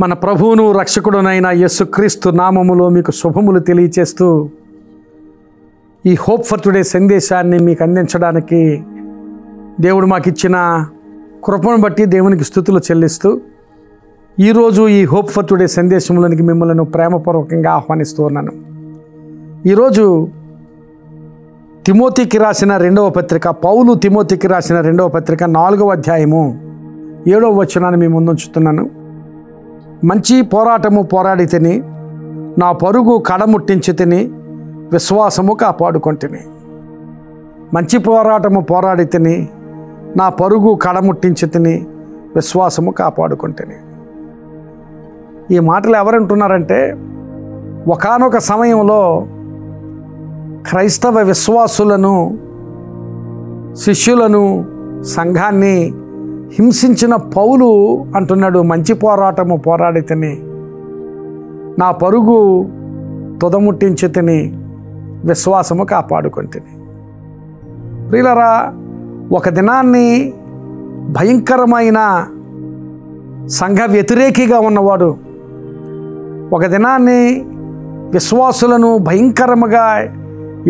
మన ప్రభువును రక్షకుడునైన యేసుక్రీస్తు నామములో మీకు శుభములు తెలియచేస్తూ ఈ హోప్ ఫర్ టుడే సందేశాన్ని మీకు అందించడానికి దేవుడు మాకు ఇచ్చిన కృపను బట్టి దేవునికి స్తుతులు చెల్లిస్తూ ఈరోజు ఈ హోప్ ఫర్ టుడే సందేశంలోనికి మిమ్మల్ని ప్రేమపూర్వకంగా ఆహ్వానిస్తూ ఉన్నాను. ఈరోజు తిమోతికి రాసిన రెండవ పత్రిక, పౌలు తిమోతికి రాసిన రెండవ పత్రిక 4వ అధ్యాయము 7వ వచనాన్ని మీ ముందుంచుతున్నాను. మంచి పోరాటము పోరాడి తిని, నా పరుగు కడముట్టించి తిని, విశ్వాసము కాపాడుకొంటిని. మంచి పోరాటము పోరాడి తిని, నా పరుగు కడముట్టించి తిని, విశ్వాసము కాపాడుకొంటిని. ఈ మాటలు ఎవరంటున్నారంటే, ఒకానొక సమయంలో క్రైస్తవ విశ్వాసులను, శిష్యులను, సంఘాన్ని హింసించిన పౌలు అంటున్నాడు, మంచి పోరాటము పోరాడి తిని, నా పరుగు తుదముట్టించి తిని, విశ్వాసము కాపాడుకొంటిని. ప్రియులారా, ఒక దినాన్ని భయంకరమైన సంఘ వ్యతిరేకిగా ఉన్నవాడు, ఒక దినాన్ని విశ్వాసులను భయంకరముగా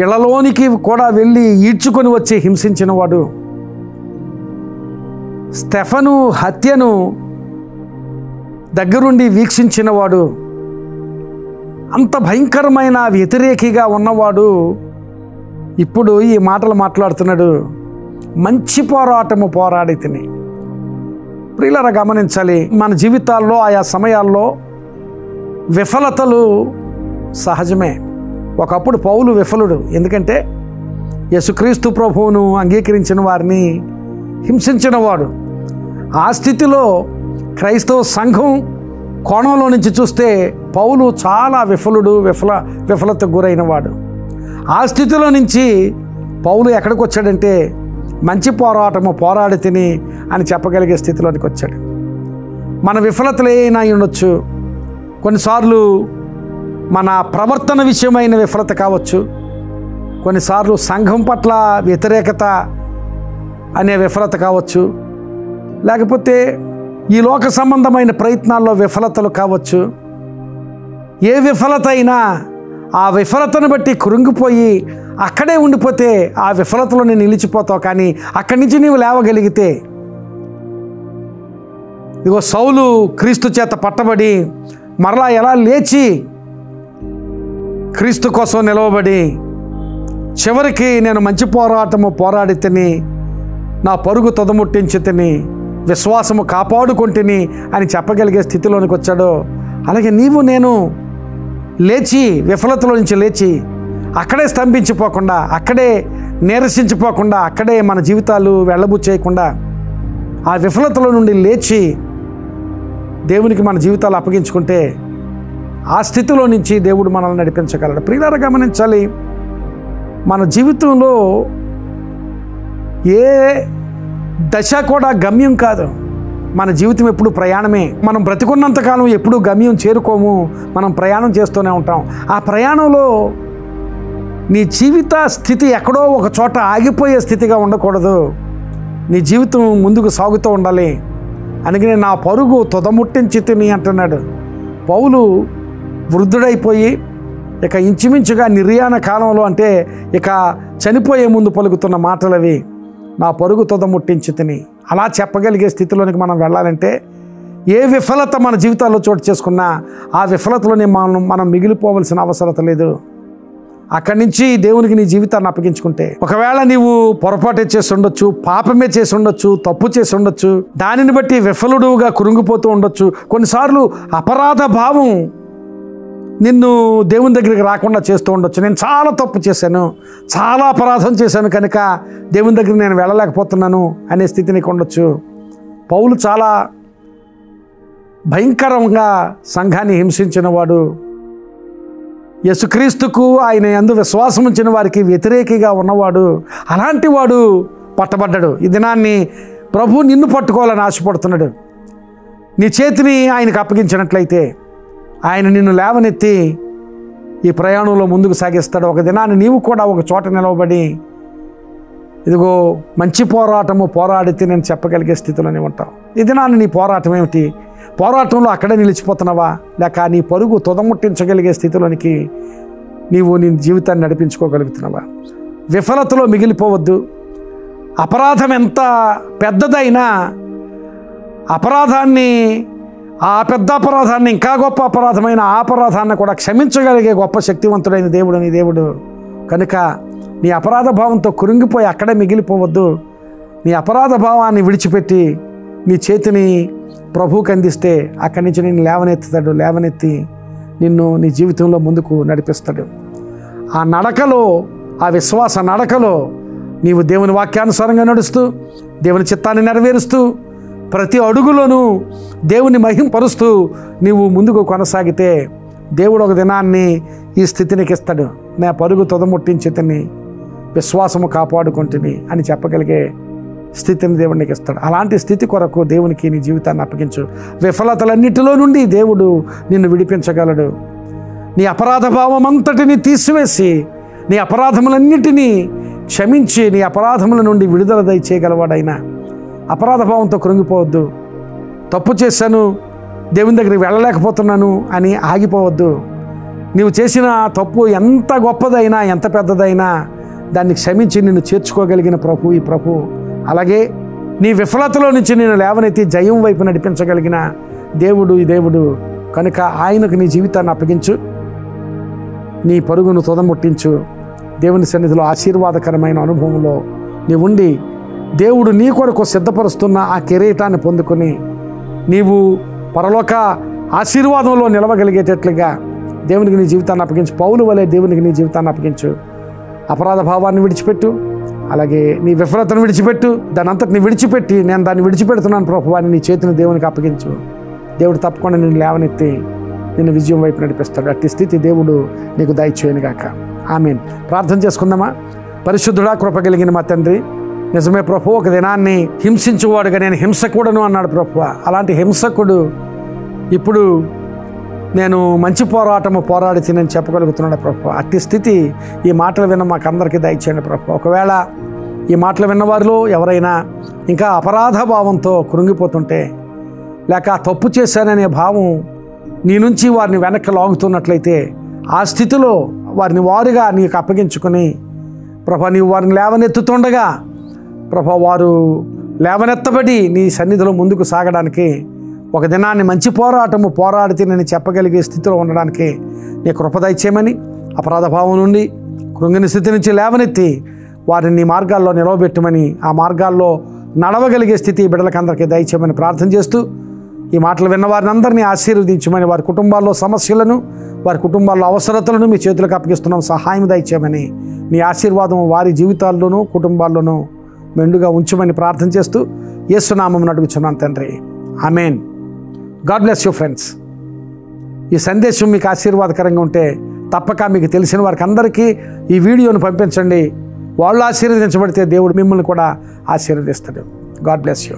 ఇళ్లలోనికి కూడా వెళ్ళి ఈడ్చుకొని వచ్చి హింసించినవాడు, స్టెఫను హత్యను దగ్గరుండి వీక్షించినవాడు, అంత భయంకరమైన వ్యతిరేకిగా ఉన్నవాడు ఇప్పుడు ఈ మాటలు మాట్లాడుతున్నాడు, మంచి పోరాటము పోరాడి తిని. ప్రియులారా, గమనించాలి, మన జీవితాల్లో ఆయా సమయాల్లో విఫలతలు సహజమే. ఒకప్పుడు పౌలు విఫలుడు, ఎందుకంటే యేసుక్రీస్తు ప్రభువును అంగీకరించిన వారిని హింసించినవాడు. ఆ స్థితిలో క్రైస్తవ సంఘం కోణంలో నుంచి చూస్తే పౌలు చాలా విఫలతకు గురైనవాడు. ఆ స్థితిలో నుంచి పౌలు ఎక్కడికి వచ్చాడంటే, మంచి పోరాటము పోరాడి తిని అని చెప్పగలిగే స్థితిలోనికి వచ్చాడు. మన విఫలతలు ఏమైనా ఉండొచ్చు. కొన్నిసార్లు మన ప్రవర్తన విషయమైన విఫలత కావచ్చు, కొన్నిసార్లు సంఘం పట్ల వ్యతిరేకత అనే విఫలత కావచ్చు, లేకపోతే ఈ లోక సంబంధమైన ప్రయత్నాల్లో విఫలతలు కావచ్చు. ఏ విఫలత అయినా ఆ విఫలతను బట్టి కృంగిపోయి అక్కడే ఉండిపోతే ఆ విఫలతలో నేను నిలిచిపోతావు. కానీ అక్కడి నుంచి నీవు లేవగలిగితే, ఇదిగో సౌలు క్రీస్తు చేత పట్టబడి మరలా ఎలా లేచి క్రీస్తు కోసం నిలవబడి చివరికి నేను మంచి పోరాటము పోరాడి తిని, నా పరుగు తుదముట్టించి తిని, విశ్వాసము కాపాడుకొంటిని అని చెప్పగలిగే స్థితిలోనికి వచ్చాడో, అలాగే నీవు నేను లేచి విఫలతలో నుంచి లేచి అక్కడే స్తంభించిపోకుండా, అక్కడే నీరసించిపోకుండా, అక్కడే మన జీవితాలు వెళ్ళబుచ్చేయకుండా ఆ విఫలతలో నుండి లేచి దేవునికి మన జీవితాలు అప్పగించుకుంటే ఆ స్థితిలో నుంచి దేవుడు మనల్ని నడిపించగలడు. ప్రియులారా, గమనించాలి, మన జీవితంలో ఏ దశ కూడా గమ్యం కాదు. మన జీవితం ఎప్పుడు ప్రయాణమే. మనం బ్రతికున్నంతకాలం ఎప్పుడూ గమ్యం చేరుకోము, మనం ప్రయాణం చేస్తూనే ఉంటాం. ఆ ప్రయాణంలో నీ జీవిత స్థితి ఎక్కడో ఒక చోట ఆగిపోయే స్థితిగా ఉండకూడదు. నీ జీవితం ముందుకు సాగుతూ ఉండాలి. అందుకనే నా పరుగు తుదముట్టించి తిని అంటున్నాడు. పౌలు వృద్ధుడైపోయి ఇక ఇంచుమించుగా నిర్యాణ కాలంలో, అంటే ఇక చనిపోయే ముందు పలుకుతున్న మాటలవి, నా పరుగు తుదముట్టించి తిని. అలా చెప్పగలిగే స్థితిలోనికి మనం వెళ్ళాలంటే ఏ విఫలత మన జీవితాల్లో చోటు చేసుకున్నా ఆ విఫలతలోనే మనం మిగిలిపోవలసిన అవసరం లేదు. అక్కడి నుంచి దేవునికి నీ జీవితాన్ని అప్పగించుకుంటే, ఒకవేళ నీవు పొరపాటే చేసి ఉండొచ్చు, పాపమే చేసి ఉండొచ్చు, తప్పు చేసి ఉండొచ్చు, దానిని బట్టి విఫలుడుగా కురుంగిపోతూ ఉండొచ్చు. కొన్నిసార్లు అపరాధ భావం నిన్ను దేవుని దగ్గరికి రాకుండా చేస్తూ ఉండొచ్చు. నేను చాలా తప్పు చేశాను, చాలా అపరాధం చేశాను కనుక దేవుని దగ్గరికి నేను వెళ్ళలేకపోతున్నాను అనే స్థితి నీకు ఉండొచ్చు. పౌలు చాలా భయంకరంగా సంఘాన్ని హింసించిన వాడు, యేసుక్రీస్తుకు ఆయన యందు విశ్వాసం ఉంచిన వారికి వ్యతిరేకిగా ఉన్నవాడు. అలాంటి వాడు పట్టబడ్డాడు. ఈ దినాన్ని ప్రభు నిన్ను పట్టుకోవాలని ఆశపడుతున్నాడు. నీ చేతిని ఆయనకు అప్పగించినట్లయితే ఆయన నిన్ను లేవనెత్తి ఈ ప్రయాణంలో ముందుకు సాగిస్తాడు. ఒక దినాన్ని నీవు కూడా ఒక చోట నిలవబడి, ఇదిగో మంచి పోరాటము పోరాడితే నేను చెప్పగలిగే స్థితిలోనే ఉంటావు. ఈ దినాన్ని నీ పోరాటం ఏమిటి? పోరాటంలో అక్కడే నిలిచిపోతున్నావా, లేక నీ పరుగు తుదముట్టించగలిగే స్థితిలోనికి నీవు నీ జీవితాన్ని నడిపించుకోగలుగుతున్నావా? విఫలతలో మిగిలిపోవద్దు. అపరాధం ఎంత పెద్దదైనా ఆ పెద్ద అపరాధాన్ని, ఇంకా గొప్ప అపరాధమైన ఆ అపరాధాన్ని కూడా క్షమించగలిగే గొప్ప శక్తివంతుడైన దేవుడు నీ దేవుడు కనుక నీ అపరాధ భావంతో కురింగిపోయి అక్కడే మిగిలిపోవద్దు. నీ అపరాధ భావాన్ని విడిచిపెట్టి నీ చేతిని ప్రభువుకి అందిస్తే అక్కడి నుంచి నిన్ను లేవనెత్తుతాడు. లేవనెత్తి నిన్ను నీ జీవితంలో ముందుకు నడిపిస్తాడు. ఆ నడకలో, ఆ విశ్వాస నడకలో నీవు దేవుని వాక్యానుసారంగా నడుస్తూ, దేవుని చిత్తాన్ని నెరవేరుస్తూ, ప్రతి అడుగులోనూ దేవుని మహింపరుస్తూ నీవు ముందుకు కొనసాగితే దేవుడు ఒక దినాన్ని ఈ స్థితినికి ఇస్తాడు. నా పరుగు తుదముట్టించితిని, విశ్వాసము కాపాడుకుంటుని అని చెప్పగలిగే స్థితిని దేవునికి ఇస్తాడు. అలాంటి స్థితి కొరకు దేవునికి నీ జీవితాన్ని అప్పగించు. విఫలతలన్నిటిలో నుండి దేవుడు నిన్ను విడిపించగలడు. నీ అపరాధ భావం అంతటిని తీసివేసి, నీ అపరాధములన్నిటినీ క్షమించి, నీ అపరాధముల నుండి విడుదల దయచేయగలవాడైనా. అపరాధ భావంతో కృంగిపోవద్దు. తప్పు చేశాను, దేవుని దగ్గరికి వెళ్ళలేకపోతున్నాను అని ఆగిపోవద్దు. నీవు చేసిన తప్పు ఎంత గొప్పదైనా, ఎంత పెద్దదైనా దాన్ని క్షమించి నిన్ను చేర్చుకోగలిగిన ప్రభు ఈ ప్రభు. అలాగే నీ విఫలతలో నుంచి నేను లేవనెత్తి జయం వైపు నడిపించగలిగిన దేవుడు ఈ దేవుడు కనుక ఆయనకు నీ జీవితాన్ని అప్పగించు. నీ పరుగును తుదముట్టించు. దేవుని సన్నిధిలో ఆశీర్వాదకరమైన అనుభవంలో నీవుండి దేవుడు నీ కొరకు సిద్ధపరుస్తున్న ఆ కిరీటాన్ని పొందుకొని నీవు పరలోక ఆశీర్వాదంలో నిలవగలిగేటట్లుగా దేవునికి నీ జీవితాన్ని అప్పగించు. పౌలు వలె దేవునికి నీ జీవితాన్ని అప్పగించు. అపరాధ భావాన్ని విడిచిపెట్టు. అలాగే నీ విఫలతను విడిచిపెట్టు. దాని అంతటిని విడిచిపెట్టి, నేను దాన్ని విడిచిపెడుతున్నాను ప్రభువా అని నీ చేతిని దేవునికి అప్పగించు. దేవుడు తప్పకుండా నిన్ను లేవనెత్తి నిన్ను విజయం వైపు నడిపిస్తాడు. అట్టి స్థితి దేవుడు నీకు దయచేయనుగాక. ఆమేన్. ప్రార్థన చేసుకుందామా? పరిశుద్ధుడా, కృప కలిగిన మా తండ్రి, నిజమే ప్రభు, ఒక దినాన్ని హింసించువాడుగా నేను హింసకుడను అన్నాడు ప్రభు. అలాంటి హింసకుడు ఇప్పుడు నేను మంచి పోరాటము పోరాడితే నేను చెప్పగలుగుతున్నాడు ప్రభు. అట్టి స్థితి ఈ మాటలు విన్న మాకు అందరికీ దయచేయండి ప్రభు. ఒకవేళ ఈ మాటలు విన్నవారిలో ఎవరైనా ఇంకా అపరాధ భావంతో కృంగిపోతుంటే, లేక తప్పు చేశాననే భావం నీ నుంచి వారిని వెనక్కి లాగుతున్నట్లయితే, ఆ స్థితిలో వారిని వారుగా నీకు అప్పగించుకొని ప్రభా, నీవు వారిని లేవనెత్తుతుండగా ప్రభా, వారు లేవనెత్తబడి నీ సన్నిధిలో ముందుకు సాగడానికి, ఒక దినాన్ని మంచి పోరాటము పోరాడితే నేను చెప్పగలిగే స్థితిలో ఉండడానికి నీ కృప దయచేయమని, అపరాధ భావం నుండి కృంగిన స్థితి నుంచి లేవనెత్తి వారిని నీ మార్గాల్లో నిలవబెట్టమని, ఆ మార్గాల్లో నడవగలిగే స్థితి బిడ్డలకందరికీ దయచేయమని ప్రార్థన చేస్తూ, ఈ మాటలు విన్న వారిని అందరినీ ఆశీర్వదించమని, వారి కుటుంబాల్లో సమస్యలను, వారి కుటుంబాల్లో అవసరతలను మీ చేతులకు అప్పగిస్తున్నాం. సహాయం దయచేయమని, నీ ఆశీర్వాదం వారి జీవితాల్లోనూ కుటుంబాల్లోనూ మెండుగా ఉంచమని ప్రార్థన చేస్తూ యేసు నామమున అడుగుచున్నాను తండ్రి. Amen. God bless you friends. ఈ సందేశం మీకు ఆశీర్వాదకరంగా ఉంటే తప్పక మీకు తెలిసిన వారికి అందరికీ ఈ వీడియోను పంపించండి. వాళ్ళు ఆశీర్వదించబడితే దేవుడు మిమ్మల్ని కూడా ఆశీర్వదిస్తాడు. God bless you.